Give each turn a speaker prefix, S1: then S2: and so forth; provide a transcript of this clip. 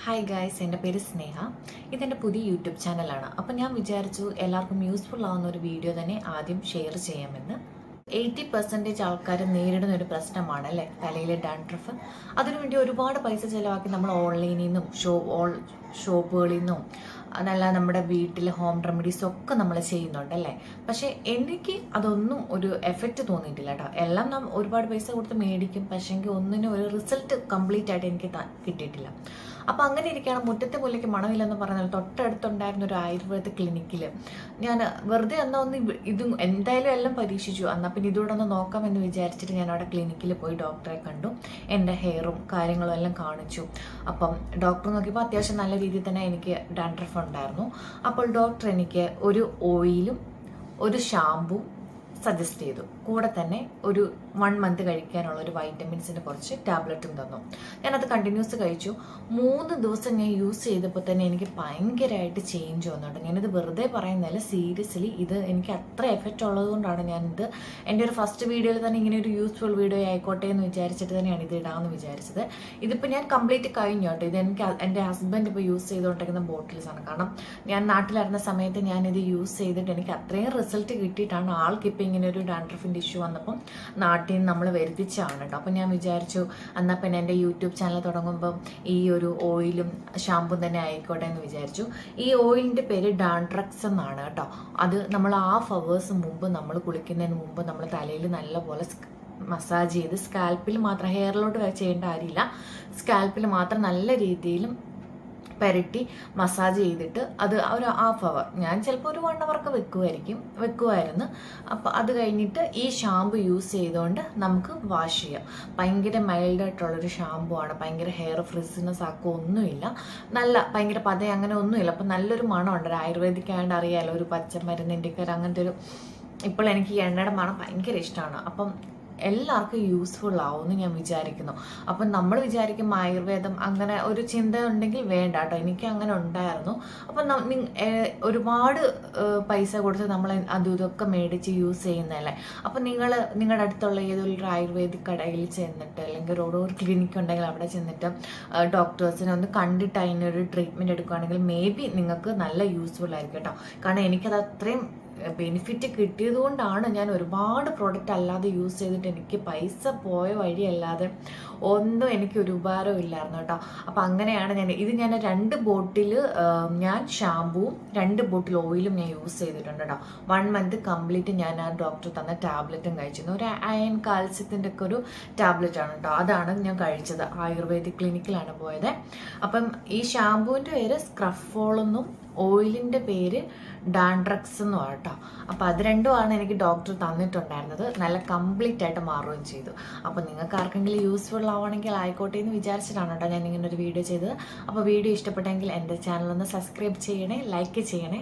S1: Hi guys, എൻ്റെ പേര് സ്നേഹ. ഇതെൻ്റെ പുതിയ യൂട്യൂബ് ചാനലാണ്. അപ്പം ഞാൻ വിചാരിച്ചു എല്ലാവർക്കും യൂസ്ഫുൾ ആവുന്ന ഒരു വീഡിയോ തന്നെ ആദ്യം ഷെയർ ചെയ്യാമെന്ന്. 80% ആൾക്കാർ നേരിടുന്ന ഒരു പ്രശ്നമാണ് അല്ലേ, തലയിലെ ഡാൻഡ്രഫ്. അതിനുവേണ്ടി ഒരുപാട് പൈസ ചിലവാക്കി നമ്മൾ ഓൺലൈനിൽ നിന്നും ഷോപ്പുകളിൽ നിന്നും നല്ല നമ്മുടെ വീട്ടിൽ ഹോം റെമഡീസ് ഒക്കെ നമ്മൾ ചെയ്യുന്നുണ്ട് അല്ലേ. പക്ഷേ എനിക്ക് അതൊന്നും ഒരു എഫക്റ്റ് തോന്നിയിട്ടില്ല കേട്ടോ. എല്ലാം നാം ഒരുപാട് പൈസ കൊടുത്ത് മേടിക്കും, പക്ഷേ എങ്കിൽ ഒന്നിനും ഒരു റിസൾട്ട് കംപ്ലീറ്റ് ആയിട്ട് എനിക്ക് കിട്ടിയിട്ടില്ല. അപ്പം അങ്ങനെ ഇരിക്കുകയാണ്. മുറ്റത്തെ മുല്ലയ്ക്ക് മണമില്ലെന്ന് പറഞ്ഞാൽ തൊട്ടടുത്തുണ്ടായിരുന്ന ഒരു ആയുർവേദ ക്ലിനിക്കിൽ ഞാൻ വെറുതെ എന്നാൽ ഒന്ന് ഇതും എന്തായാലും എല്ലാം പരീക്ഷിച്ചു. എന്നാൽ പിന്നെ ഇതുകൂടെ ഒന്ന് നോക്കാമെന്ന് വിചാരിച്ചിട്ട് ഞാൻ അവിടെ ക്ലിനിക്കിൽ പോയി ഡോക്ടറെ കണ്ടു. എൻ്റെ ഹെയറും കാര്യങ്ങളും എല്ലാം കാണിച്ചു. അപ്പം ഡോക്ടർ നോക്കിയപ്പോൾ അത്യാവശ്യം നല്ല രീതിയിൽ തന്നെ എനിക്ക് ഡാൻഡ്രഫ് ഉണ്ടായിരുന്നു. അപ്പോൾ ഡോക്ടർ എനിക്ക് ഒരു ഓയിലും ഒരു ഷാമ്പൂ സജസ്റ്റ് ചെയ്തു. കൂടെ തന്നെ ഒരു 1 മന്ത് കഴിക്കാനുള്ള ഒരു വൈറ്റമിൻസിൻ്റെ കുറച്ച് ടാബ്ലറ്റും തന്നു. ഞാനത് കണ്ടിന്യൂസ് കഴിച്ചു. 3 ദിവസം ഞാൻ യൂസ് ചെയ്തപ്പോൾ തന്നെ എനിക്ക് ഭയങ്കരമായിട്ട് ചേഞ്ച് വന്നിട്ടുണ്ട്. ഞാനിത് വെറുതെ പറയുന്നതല്ല, സീരിയസ്ലി ഇത് എനിക്ക് അത്ര എഫക്റ്റ് ഉള്ളതുകൊണ്ടാണ് ഞാനിത് എൻ്റെ ഒരു ഫസ്റ്റ് വീഡിയോയിൽ തന്നെ ഇങ്ങനെ ഒരു യൂസ്ഫുൾ വീഡിയോ ആയിക്കോട്ടെ എന്ന് വിചാരിച്ചിട്ട് തന്നെയാണ് ഇത് ഇടാമെന്ന് വിചാരിച്ചത്. ഇതിപ്പോൾ ഞാൻ കംപ്ലീറ്റ് കഴിഞ്ഞു കേട്ടോ. ഇത് എൻ്റെ ഹസ്ബൻഡ് ഇപ്പോൾ യൂസ് ചെയ്തുകൊണ്ടിരിക്കുന്ന ബോട്ടിൽസാണ്. കാരണം ഞാൻ നാട്ടിലായിരുന്ന സമയത്ത് ഞാനിത് യൂസ് ചെയ്തിട്ട് എനിക്ക് അത്രയും റിസൾട്ട് കിട്ടിയിട്ടാണ് ആൾക്കിപ്പോൾ ഇങ്ങനെ ഒരു ഡാൻഡ്രഫിൻ്റെ ഇഷ്യൂ വന്നപ്പം നാട്ടിൽ നിന്ന് നമ്മൾ വരുത്തിച്ചാണ് കേട്ടോ. അപ്പം ഞാൻ വിചാരിച്ചു എന്നാൽ പിന്നെ എൻ്റെ യൂട്യൂബ് ചാനൽ തുടങ്ങുമ്പം ഈ ഒരു ഓയിലും ഷാമ്പും തന്നെ ആയിക്കോട്ടെ എന്ന് വിചാരിച്ചു. ഈ ഓയിലിൻ്റെ പേര് ഡാൻഡ്രക്സ് എന്നാണ് കേട്ടോ. അത് നമ്മൾ 1/2 hours മുമ്പ് നമ്മൾ കുളിക്കുന്നതിന് മുമ്പ് നമ്മൾ തലയിൽ നല്ലപോലെ മസാജ് ചെയ്ത്, സ്കാൽപ്പിൽ മാത്രം, ഹെയറിലോട്ട് ചെയ്യേണ്ട കാര്യമില്ല, സ്കാൽപ്പിൽ മാത്രം നല്ല രീതിയിലും പുരട്ടി മസാജ് ചെയ്തിട്ട് അത് ഒരു 1/2 hour, ഞാൻ ചിലപ്പോൾ ഒരു 1 hour വെക്കുമായിരുന്നു. അപ്പോൾ അത് കഴിഞ്ഞിട്ട് ഈ ഷാമ്പു യൂസ് ചെയ്തുകൊണ്ട് നമുക്ക് വാഷ് ചെയ്യാം. ഭയങ്കര മൈൽഡായിട്ടുള്ളൊരു ഷാമ്പു ആണ്. ഭയങ്കര ഹെയർ ഫ്രിസിനെസ് ആക്കുക ഒന്നുമില്ല, നല്ല ഭയങ്കര പതയും അങ്ങനെ ഒന്നുമില്ല. അപ്പം നല്ലൊരു മണമുണ്ട്. ഒരു ആയുർവേദിക് ആയതുകൊണ്ട് അറിയാമല്ലോ, ഒരു പച്ചമരുന്നിൻ്റെ അങ്ങനത്തെ ഒരു, ഇപ്പോൾ എനിക്ക് ഈ എണ്ണയുടെ മണം ഭയങ്കര ഇഷ്ടമാണ്. അപ്പം എല്ലാവർക്കും യൂസ്ഫുൾ ആവുമെന്ന് ഞാൻ വിചാരിക്കുന്നു. അപ്പം നമ്മൾ വിചാരിക്കും ആയുർവേദം അങ്ങനെ ഒരു ചിന്ത ഉണ്ടെങ്കിൽ വേണ്ട കേട്ടോ. എനിക്ക് അങ്ങനെ ഉണ്ടായിരുന്നു. അപ്പം ഒരുപാട് പൈസ കൊടുത്ത് നമ്മൾ അതും ഇതൊക്കെ മേടിച്ച് യൂസ് ചെയ്യുന്നതല്ലേ. അപ്പം നിങ്ങളുടെ അടുത്തുള്ള ഏതൊരു ആയുർവേദിക് കടയിൽ ചെന്നിട്ട്, അല്ലെങ്കിൽ ഒരു ക്ലിനിക്ക് ഉണ്ടെങ്കിൽ അവിടെ ചെന്നിട്ട് ഡോക്ടേഴ്സിനെ ഒന്ന് കണ്ടിട്ട് അതിനൊരു ട്രീറ്റ്മെൻറ്റ് എടുക്കുകയാണെങ്കിൽ മേ ബി നിങ്ങൾക്ക് നല്ല യൂസ്ഫുൾ ആയിരിക്കും കേട്ടോ. കാരണം എനിക്കത് അത്രയും ബെനിഫിറ്റ് കിട്ടിയത് കൊണ്ടാണ് ഞാൻ ഒരുപാട് പ്രോഡക്റ്റ് അല്ലാതെ യൂസ് ചെയ്തിട്ട് എനിക്ക് പൈസ പോയ വഴിയല്ലാതെ ഒന്നും എനിക്കൊരു ഉപകാരവും ഇല്ലായിരുന്നു കേട്ടോ. അപ്പം അങ്ങനെയാണ് ഞാൻ 2 ബോട്ടിൽ ഞാൻ ഷാമ്പുവും 2 ബോട്ടിൽ ഓയിലും ഞാൻ യൂസ് ചെയ്തിട്ടുണ്ട് കേട്ടോ. 1 മന്ത് കംപ്ലീറ്റ് ഞാൻ ആ ഡോക്ടർ തന്ന ടാബ്ലറ്റും കഴിച്ചിരുന്നു. ഒരു അയൺ കാൽസ്യത്തിൻ്റെ ഒക്കെ ഒരു ടാബ്ലറ്റാണ് കേട്ടോ. അതാണ് ഞാൻ കഴിച്ചത്. ആയുർവേദിക് ക്ലിനിക്കിലാണ് പോയത്. അപ്പം ഈ ഷാമ്പുവിൻ്റെ പേര് സ്ക്രഫോൾ എന്നും ഓയിലിൻ്റെ പേര് ഡാൻഡ്രക്സ് എന്നും കേട്ടോ. അപ്പം അത് രണ്ടുമാണ് എനിക്ക് ഡോക്ടർ തന്നിട്ടുണ്ടായിരുന്നത്. നല്ല കംപ്ലീറ്റ് ആയിട്ട് മാറുകയും ചെയ്തു. അപ്പം നിങ്ങൾക്ക് ആർക്കെങ്കിലും യൂസ്ഫുൾ ആവണമെങ്കിൽ ആയിക്കോട്ടെ എന്ന് വിചാരിച്ചിട്ടാണ് കേട്ടോ ഞാൻ ഇങ്ങനെ ഒരു വീഡിയോ ചെയ്തത്. അപ്പോൾ വീഡിയോ ഇഷ്ടപ്പെട്ടെങ്കിൽ എൻ്റെ ചാനൽ ഒന്ന് സബ്സ്ക്രൈബ് ചെയ്യണേ, ലൈക്ക് ചെയ്യണേ.